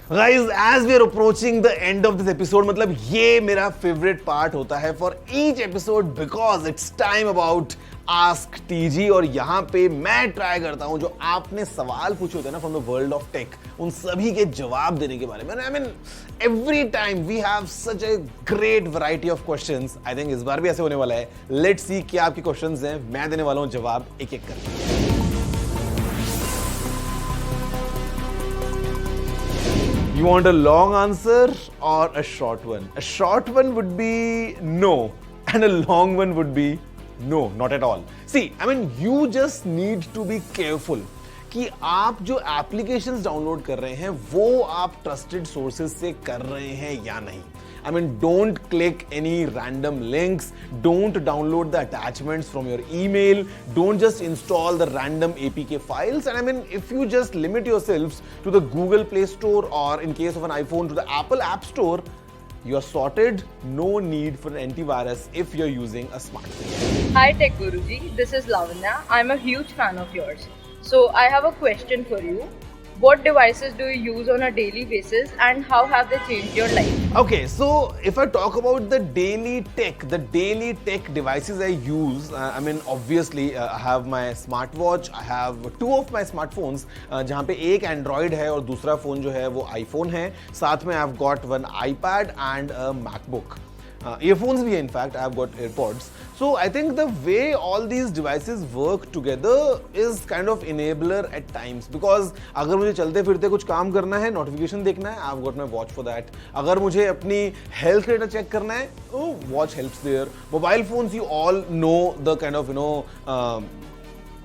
Guys, as we are approaching the end of this episode, मतलब ये मेरा favorite part होता है for each episode because it's time about Ask TG और यहाँ पे मैं ट्राई करता हूँ जो आपने सवाल पूछे होते हैं ना from the world of tech, उन सभी के जवाब देने के बारे में. I mean, every time we have such a great variety of questions. I think इस बार भी ऐसे होने वाला है. Let's see क्या आपके questions हैं. मैं देने वाला हूँ जवाब एक एक करके. You want a long answer or a short one? A short one would be no, and a long one would be no, not at all. See, I mean, you just need to be careful कि आप जो applications download कर रहे हैं वो आप trusted sources से कर रहे हैं या नहीं. I mean, don't click any random links. Don't download the attachments from your email. Don't just install the random APK files. And I mean, if you just limit yourselves to the Google Play Store or in case of an iPhone to the Apple App Store, you're sorted. No need for an antivirus if you're using a smartphone. Hi Tech Guruji, this is Lavanya. I'm a huge fan of yours. So I have a question for you. What devices do you use on a daily basis and how have they changed your life? Okay, so if I talk about the daily tech devices I use, I mean obviously I have my smartwatch, I have two of my smartphones जहाँ पे एक Android है और दूसरा phone जो है वो iPhone है. साथ में I've got one iPad and a MacBook. Earphones भी है, in fact I've got AirPods. So I think the way all these devices work together is kind of enabler at times because अगर मुझे चलते फिरते कुछ काम करना है, notification देखना है, I've got my watch for that. अगर मुझे अपनी health data check करना है, oh, watch helps there. Mobile phones, you all know the kind of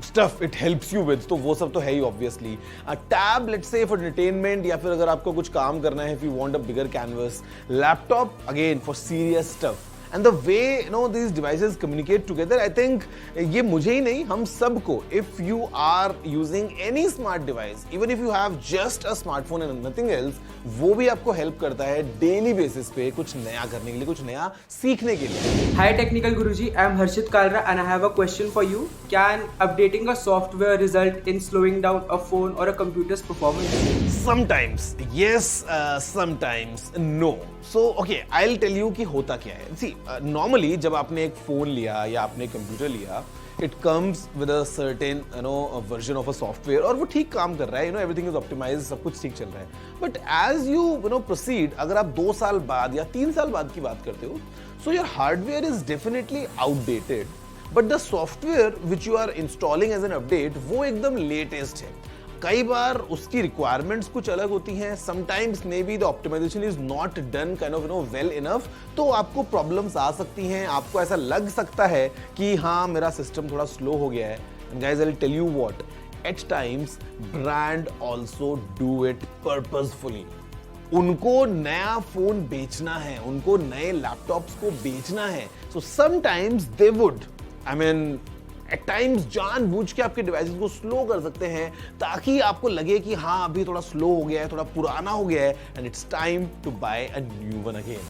stuff it helps you with, तो वो सब तो है ही obviously. A tab, let's say for entertainment या फिर अगर आपको कुछ काम करना है, if you want a bigger canvas. Laptop, again for serious stuff. And the way these devices communicate together, I think ये मुझे ही नहीं हम सबको, if you are using any smart device, even if you have just a smartphone and nothing else, वो भी आपको help करता है daily basis पे कुछ नया करने के लिए, कुछ नया सीखने के लिए. Hi Technical Guruji, I am Harshit Kalra and I have a question for you. Can updating a software result in slowing down a phone or a computer's performance? Sometimes yes, sometimes no. So okay, I'll tell you कि होता क्या है. See, normally जब आपने एक phone लिया या आपने एक computer लिया, it comes with a certain a version of a software और वो ठीक काम कर रहा है, everything is optimized, सब कुछ ठीक चल रहा है. But as you proceed, अगर आप 2 साल बाद या 3 साल बाद की बात करते हो, so your hardware is definitely outdated, but the software which you are installing as an update वो एकदम latest है. कई बार उसकी requirements कुछ अलग होती हैं. Sometimes maybe the optimization is not done kind of well enough. तो आपको problems आ सकती हैं. आपको ऐसा लग सकता है कि हाँ मेरा system थोड़ा slow हो गया है. And guys, I'll tell you what. At times, brand also do it purposefully. उनको नया फोन बेचना है, उनको नए लैपटॉप्स को बेचना है. So sometimes they would. I mean, at times जानबूझ के आपके डिवाइसेस को स्लो कर सकते हैं ताकि आपको लगे कि हाँ अभी थोड़ा स्लो हो गया है, थोड़ा पुराना हो गया है, and it's time to buy a new one again.